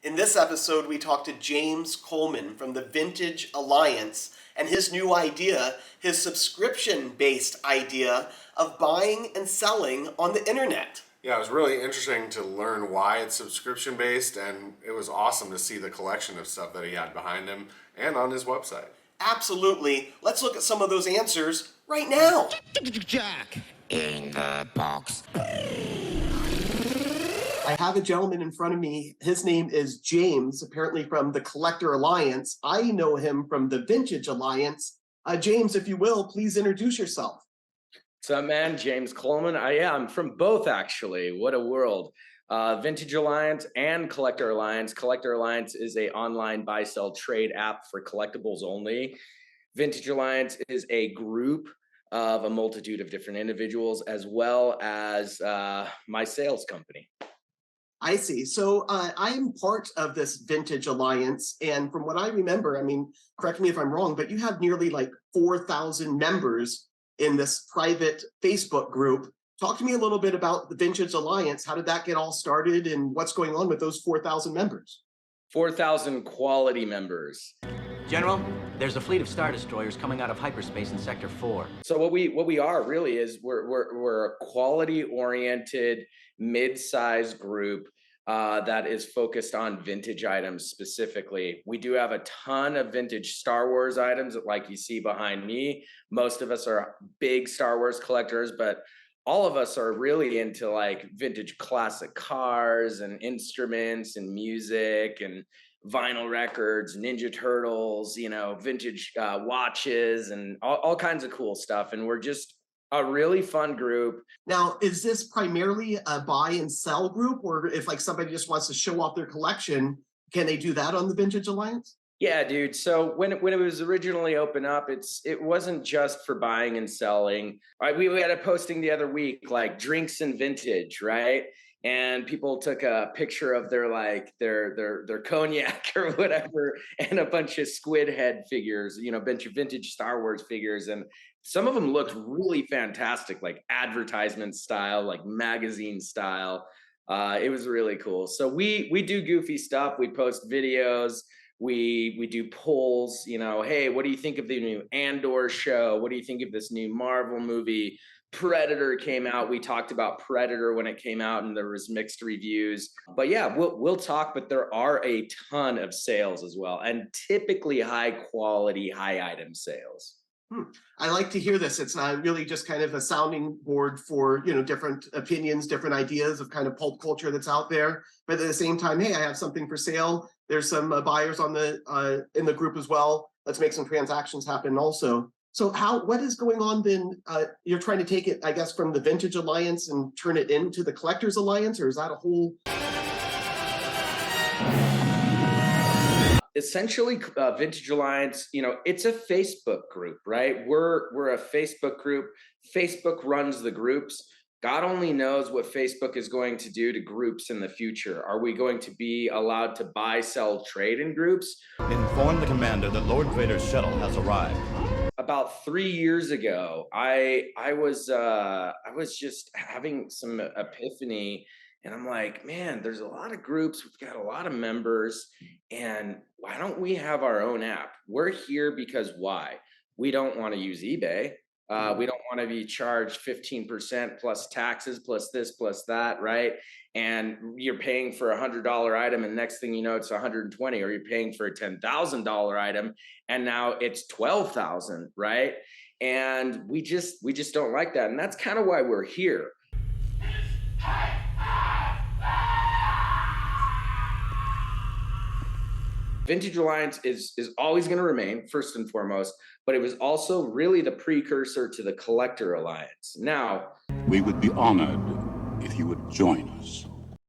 In this episode, we talked to James Coleman from the Vintage Alliance and his new idea, his subscription-based idea of buying and selling on the internet. Yeah, it was really interesting to learn why it's subscription-based, and it was awesome to see the collection of stuff that he had behind him and on his website. Absolutely. Let's look at some of those answers right now. JAK in the Box. I have a gentleman in front of me. His name is James, apparently from the Collector Alliance. I know him from the Vintage Alliance. James, if you will, please introduce yourself. What's up, man? James Coleman. I'm from both, actually. What a world. Vintage Alliance and Collector Alliance. Collector Alliance is a online buy-sell trade app for collectibles only. Vintage Alliance is a group of a multitude of different individuals, as well as my sales company. I see. So I'm part of this Vintage Alliance. And from what I remember, I mean, correct me if I'm wrong, but you have nearly like 4,000 members in this private Facebook group. Talk to me a little bit about the Vintage Alliance. How did that get all started and what's going on with those 4,000 members? 4,000 quality members. General, there's a fleet of Star Destroyers coming out of hyperspace in Sector 4. So what we are really is we're a quality-oriented, mid-sized group that is focused on vintage items specifically. We do have a ton of vintage Star Wars items, like you see behind me. Most of us are big Star Wars collectors, but all of us are really into like vintage classic cars and instruments and music and vinyl records, Ninja Turtles, you know, vintage watches and all kinds of cool stuff. And we're just a really fun group. Now, is this primarily a buy and sell group, or if like somebody just wants to show off their collection, can they do that on the Vintage Alliance? Yeah, dude. So when it was originally opened up, it wasn't just for buying and selling. Right? We had a posting the other week, like drinks and vintage, right? And people took a picture of their cognac or whatever, and a bunch of squid head figures, you know, a bunch of vintage Star Wars figures. And some of them looked really fantastic, like advertisement style, like magazine style. It was really cool. So we do goofy stuff. We post videos. We do polls, you know, hey, what do you think of the new Andor show? What do you think of this new Marvel movie? Predator came out. We talked about Predator when it came out and there was mixed reviews. But yeah, we'll talk, but there are a ton of sales as well, and typically high quality, high item sales. I like to hear this. It's not really just kind of a sounding board for, you know, different opinions, different ideas of kind of pulp culture that's out there. But at the same time, hey, I have something for sale. There's some buyers on the in the group as well. Let's make some transactions happen also. So what is going on then? You're trying to take it, I guess, from the Vintage Alliance and turn it into the Collectors Alliance, or is that a whole? Essentially, Vintage Alliance, you know, it's a Facebook group, right? We're a Facebook group. Facebook runs the groups. God only knows what Facebook is going to do to groups in the future. Are we going to be allowed to buy, sell, trade in groups? Inform the commander that Lord Vader's shuttle has arrived. About 3 years ago, I was just having some epiphany. And I'm like, man, there's a lot of groups. We've got a lot of members. And why don't we have our own app? We're here because why? We don't want to use eBay. We don't want to be charged 15% plus taxes, plus this, plus that, right? And you're paying for $100 item, and next thing you know, it's 120, or you're paying for a $10,000 item, and now it's 12,000, right? And we just don't like that. And that's kind of why we're here. Vintage Alliance is always going to remain, first and foremost, but it was also really the precursor to the Collector Alliance. Now, We would be honored if you would join us.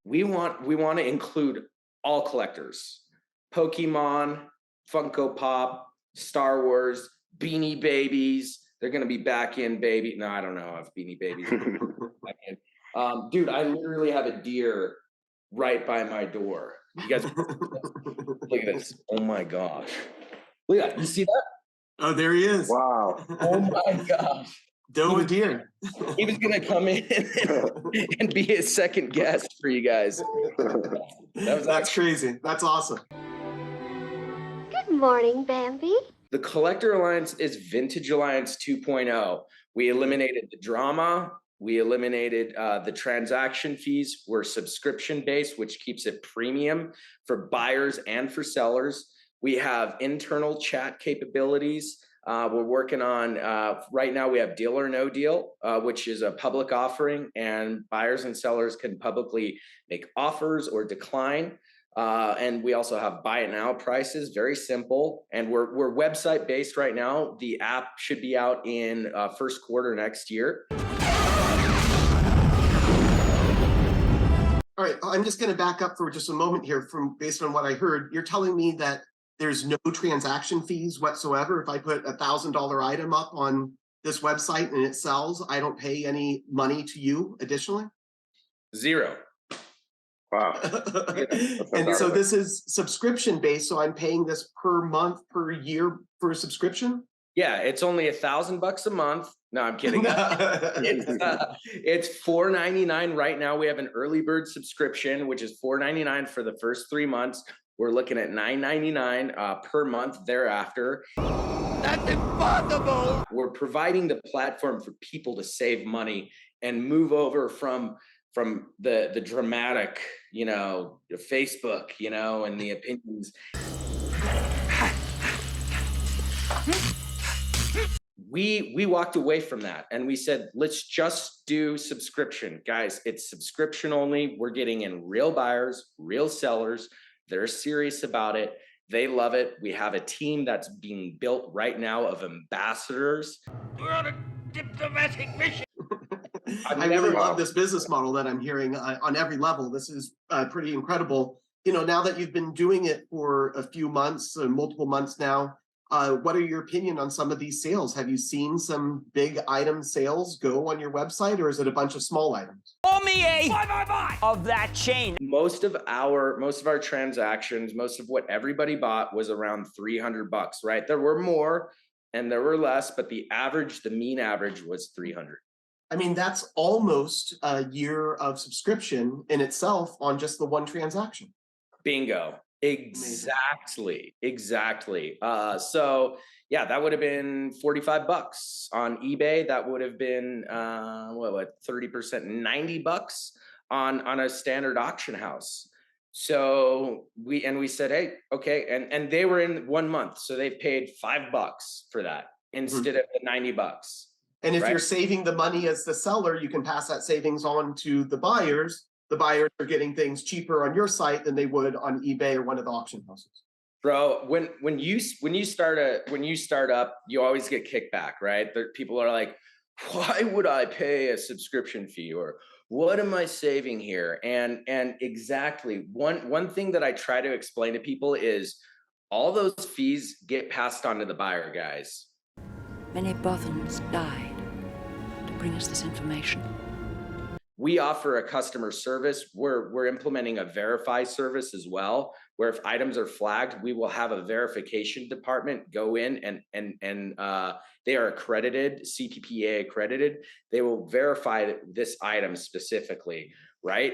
we want to include all collectors. Pokemon, Funko Pop, Star Wars, Beanie Babies. They're going to be back in, baby. No, I don't know if Beanie Babies are back in. Dude, I literally have a deer right by my door. You guys, look at this. Oh my gosh. Look at that. You see that? Oh, there he is. Wow. Oh my gosh. Doe a deer. He was gonna come in and be a second guest for you guys. That's crazy. That's awesome. Good morning, Bambi. The Collector Alliance is Vintage Alliance 2.0. We eliminated the drama. We eliminated the transaction fees. We're subscription-based, which keeps it premium for buyers and for sellers. We have internal chat capabilities. We're working on, right now we have Deal or No Deal, which is a public offering, and buyers and sellers can publicly make offers or decline. And we also have buy it now prices, very simple. And we're website based right now. The app should be out in first quarter next year. All right, I'm just going to back up for just a moment here based on what I heard. You're telling me that there's no transaction fees whatsoever. If I put $1,000 item up on this website and it sells, I don't pay any money to you additionally? Zero. Wow. And so this is subscription based, so I'm paying this per month, per year for a subscription? Yeah, it's only $1,000 a month. No, I'm kidding. It's $4.99 right now. We have an early bird subscription, which is $4.99 for the first 3 months. We're looking at $9.99 per month thereafter. That's impossible! We're providing the platform for people to save money and move over from the dramatic, Facebook, and the opinions. We walked away from that and we said, let's just do subscription. Guys, it's subscription only. We're getting in real buyers, real sellers. They're serious about it. They love it. We have a team that's being built right now of ambassadors. We're on a diplomatic mission. I really love this business model that I'm hearing on every level. This is pretty incredible. Now that you've been doing it for a few months, multiple months now, what are your opinion on some of these sales? Have you seen some big item sales go on your website, or is it a bunch of small items? Call me a buy of that chain. Most of our transactions, most of what everybody bought was around $300, right? There were more and there were less, but the mean average was 300. I mean, that's almost a year of subscription in itself on just the one transaction. Bingo. Exactly. So yeah, that would have been $45 on eBay. That would have been 30%, $90 on a standard auction house. So we said, hey, okay, and they were in 1 month, so they paid $5 for that instead of the $90. And if you're saving the money as the seller, you can pass that savings on to the buyers. The buyers are getting things cheaper on your site than they would on eBay or one of the auction houses. Bro, when you start up, you always get kickback, right? People are like, why would I pay a subscription fee, or what am I saving here? And exactly one thing that I try to explain to people is all those fees get passed on to the buyer, guys. Many Bothans died to bring us this information. We offer a customer service. We're implementing a verify service as well, where if items are flagged, we will have a verification department go in and they are accredited, CPPA accredited. They will verify this item specifically, right?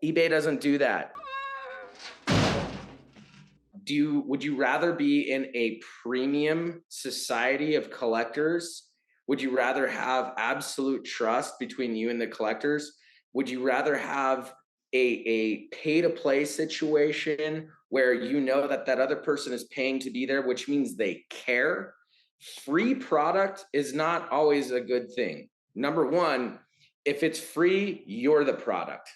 eBay doesn't do that. Would you rather be in a premium society of collectors? Would you rather have absolute trust between you and the collectors? Would you rather have a pay-to-play situation where you know that other person is paying to be there, which means they care? Free product is not always a good thing. Number one, if it's free, you're the product.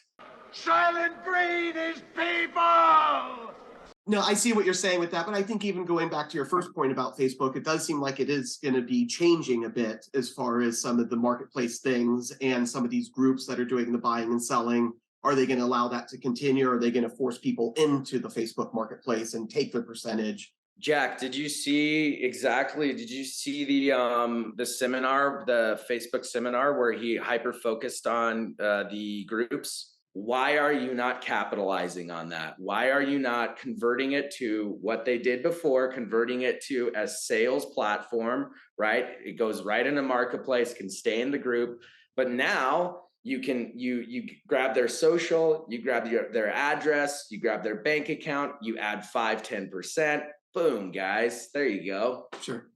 Silent breed is people! No, I see what you're saying with that, but I think even going back to your first point about Facebook, it does seem like it is going to be changing a bit as far as some of the marketplace things and some of these groups that are doing the buying and selling. Are they going to allow that to continue? Or are they going to force people into the Facebook marketplace and take their percentage? Jack, did you see the seminar, the Facebook seminar where he hyper focused on the groups? why are you not capitalizing on that? Why are you not converting it to what they did before, converting it to a sales platform, right? It goes right in a marketplace, can stay in the group, but now you can you grab their social, you grab their address, you grab their bank account, you add 5-10%, boom, guys, there you go. Sure.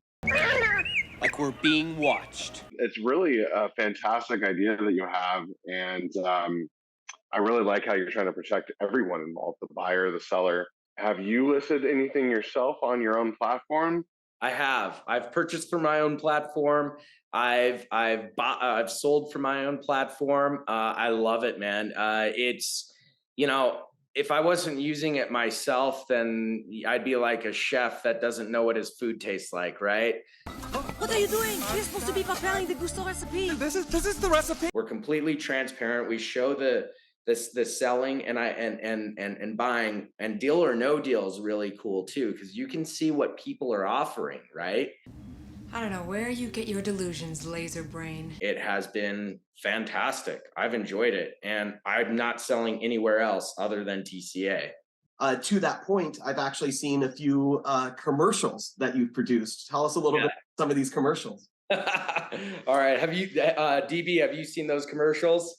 Like we're being watched. It's really a fantastic idea that you have, and I really like how you're trying to protect everyone involved, the buyer, the seller. Have you listed anything yourself on your own platform? I have. I've purchased for my own platform. I've sold for my own platform. I love it, man. It's, you know, if I wasn't using it myself, then I'd be like a chef that doesn't know what his food tastes like, right? What are you doing? You're supposed to be preparing the gusto recipe. This is the recipe. We're completely transparent. We show the selling and buying, and deal or no deal is really cool too, because you can see what people are offering, right? I don't know where you get your delusions, laser brain. It has been fantastic. I've enjoyed it, and I'm not selling anywhere else other than TCA. To that point, I've actually seen a few commercials that you've produced. Tell us a little bit about some of these commercials. All right, have you, DB, have you seen those commercials?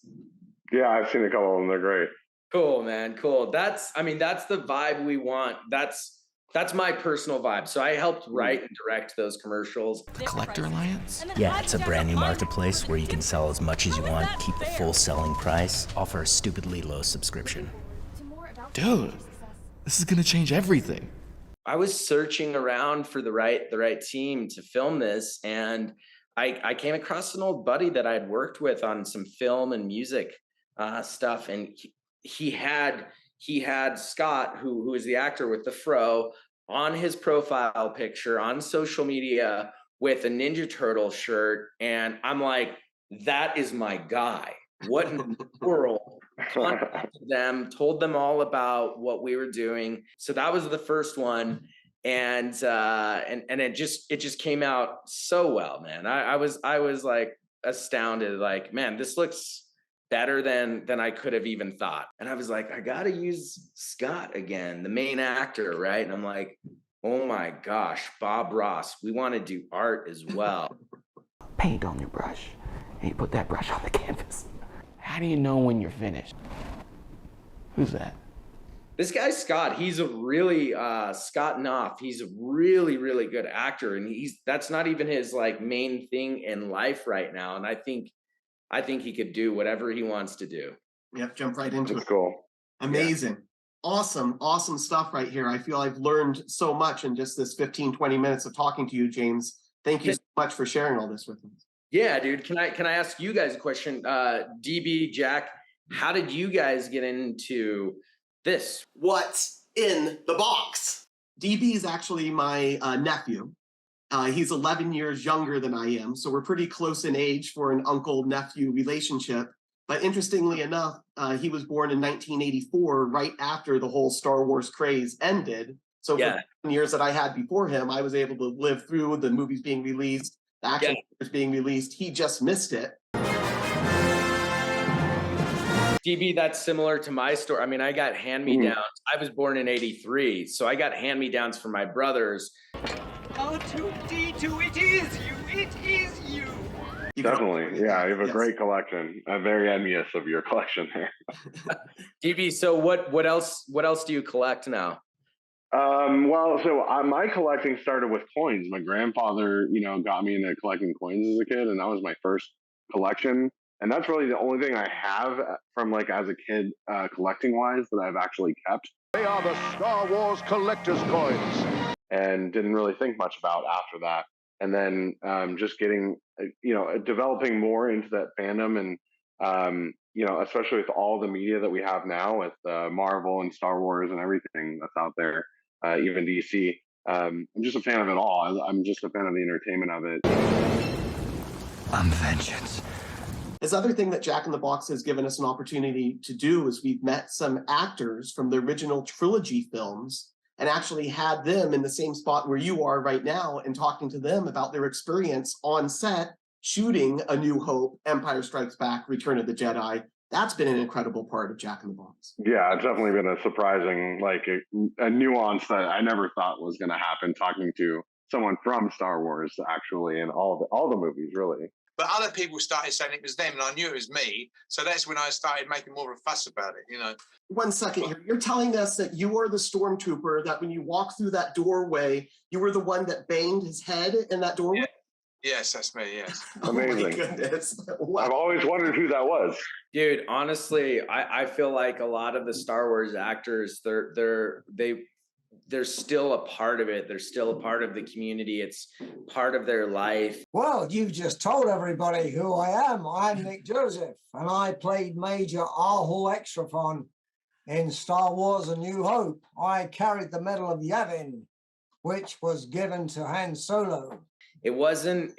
Yeah, I've seen a couple of them. They're great. Cool, man. Cool. That's the vibe we want. That's my personal vibe. So I helped write and direct those commercials. The Collector Alliance? Yeah, it's a brand new marketplace where you can sell as much as you want, keep the full selling price, offer a stupidly low subscription. Dude, this is gonna change everything. I was searching around for the right team to film this, and I came across an old buddy that I'd worked with on some film and music stuff, and he had Scott, who is the actor with the fro, on his profile picture on social media with a Ninja Turtle shirt, and I'm like, that is my guy. What in the world? Contacted them, told them all about what we were doing. So that was the first one. And it just came out so well, man. I was like astounded, like, man, this looks better than I could have even thought. And I was like, I gotta use Scott again, the main actor, right? And I'm like, oh my gosh, Bob Ross, we want to do art as well. Paint on your brush, and you put that brush on the canvas. How do you know when you're finished? Who's that? This guy, Scott, he's a really, Scott Knopf, he's a really, really good actor. And that's not even his like main thing in life right now. And I think he could do whatever he wants to do. Yep, jump right into it. That's cool. Amazing. Yeah. Awesome stuff right here. I feel I've learned so much in just this 15-20 minutes of talking to you, James. Thank you so much for sharing all this with us. Yeah, dude. Can I ask you guys a question? DB, Jack, how did you guys get into this? What's in the box? DB is actually my nephew. He's 11 years younger than I am, so we're pretty close in age for an uncle-nephew relationship. But interestingly enough, he was born in 1984, right after the whole Star Wars craze ended. So for the years that I had before him, I was able to live through the movies being released, the action figures being released. He just missed it. DB, that's similar to my story. I mean, I got hand-me-downs. I was born in '83, so I got hand-me-downs from my brothers. R2-D2, it is you! It is you! Definitely, yeah. You have a great collection. I'm very envious of your collection there. DB, so what else do you collect now? My collecting started with coins. My grandfather, got me into collecting coins as a kid, and that was my first collection. And that's really the only thing I have from as a kid, collecting wise, that I've actually kept. They are the Star Wars collector's coins. And didn't really think much about after that. And then just getting, developing more into that fandom, and especially with all the media that we have now with Marvel and Star Wars and everything that's out there, even DC. I'm just a fan of it all. I'm just a fan of the entertainment of it. I'm vengeance. This other thing that JAK in the Box has given us an opportunity to do is we've met some actors from the original trilogy films and actually had them in the same spot where you are right now and talking to them about their experience on set shooting A New Hope, Empire Strikes Back, Return of the Jedi. That's been an incredible part of JAK in the Box. Yeah, it's definitely been a surprising, like a nuance that I never thought was going to happen. Talking to someone from Star Wars, actually, in all the movies, really. But other people started saying it was them, and I knew it was me. So that's when I started making more of a fuss about it, you know. 1 second here. You're telling us that you are the stormtrooper, that when you walk through that doorway, you were the one that banged his head in that doorway? Yeah. Yes, that's me, yes. Amazing. Oh my goodness. Wow. I've always wondered who that was. Dude, honestly, I feel like a lot of the Star Wars actors, they're still a part of it. They're still a part of the community. It's part of their life. Well, you've just told everybody who I am. I'm Nick Joseph, and I played Major Ahul Extrafon in Star Wars A New Hope. I carried the Medal of Yavin, which was given to Han Solo. It wasn't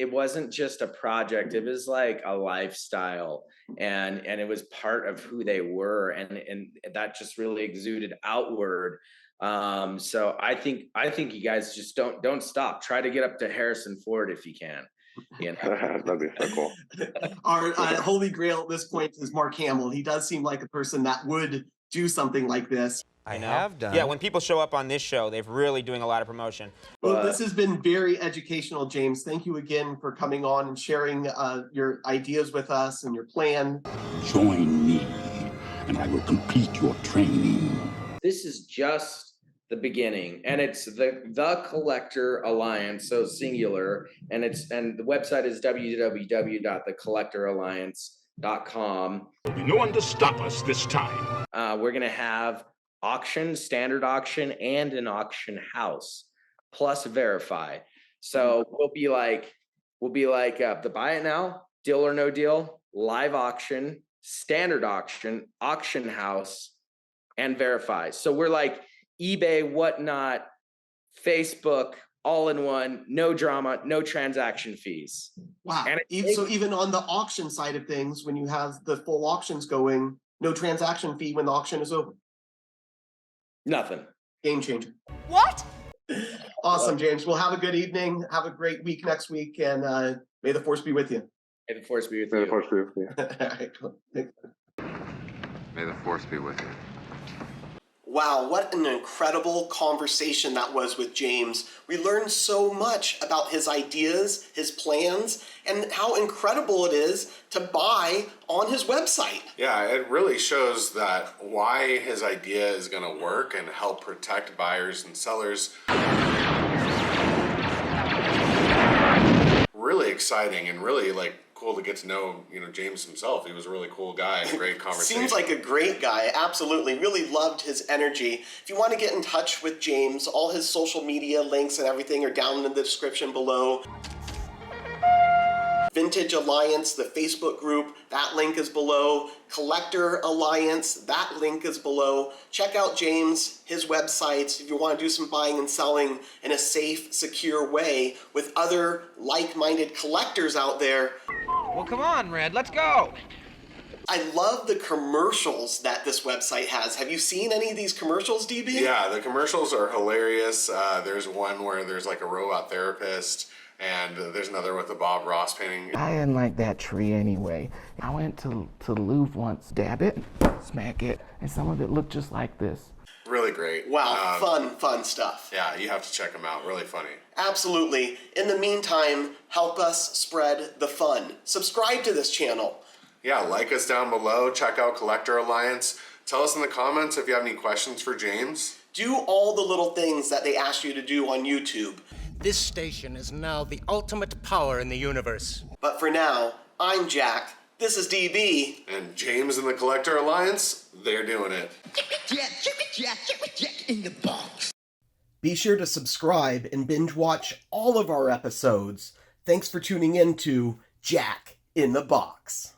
just a project. It was like a lifestyle, and it was part of who they were, and that just really exuded outward. So I think you guys just don't stop. Try to get up to Harrison Ford if you can. You know? That'd be so cool. Our holy grail at this point is Mark Hamill. He does seem like a person that would do something like this. I have done. Yeah, when people show up on this show, they're really doing a lot of promotion. Well, this has been very educational, James. Thank you again for coming on and sharing your ideas with us and your plan. Join me, and I will complete your training. This is just the beginning, and it's the Collector Alliance, so singular, and the website is www.thecollectoralliance.com. There'll be no one to stop us this time. We're gonna have auction, standard auction, and an auction house, plus verify. So we'll be like the buy it now, deal or no deal, live auction, standard auction, auction house, and verify. So we're like eBay, whatnot, Facebook, all in one, no drama, no transaction fees. Wow. So even on the auction side of things, when you have the full auctions going, no transaction fee when the auction is over. Nothing. Game changer. What? Awesome, James. Well, have a good evening. Have a great week next week, and may the force be with you. May the force be with May you. the force be with you. All right, cool. May the force be with you. Wow, what an incredible conversation that was with James. We learned so much about his ideas, his plans, and how incredible it is to buy on his website. Yeah, it really shows that why his idea is going to work and help protect buyers and sellers. Really exciting and really cool to get to know, James himself. He was a really cool guy, great conversation. Seems like a great guy, absolutely. Really loved his energy. If you want to get in touch with James, all his social media links and everything are down in the description below. Vintage Alliance, the Facebook group, that link is below. Collector Alliance, that link is below. Check out James, his websites, if you want to do some buying and selling in a safe, secure way with other like-minded collectors out there. Well, come on, Red, let's go. I love the commercials that this website has. Have you seen any of these commercials, DB? Yeah, the commercials are hilarious. There's one where there's a robot therapist, and there's another with the Bob Ross painting. I didn't like that tree anyway. I went to the Louvre once, dab it, smack it, and some of it looked just like this. Really great. Wow, fun stuff. Yeah, you have to check them out. Really funny. Absolutely. In the meantime, help us spread the fun. Subscribe to this channel. Yeah, like us down below. Check out Collector Alliance. Tell us in the comments if you have any questions for James. Do all the little things that they ask you to do on YouTube. This station is now the ultimate power in the universe. But for now, I'm Jack. This is DB. And James and the Collector Alliance, they're doing it. JAK in the Box. Be sure to subscribe and binge watch all of our episodes. Thanks for tuning in to JAK in the Box.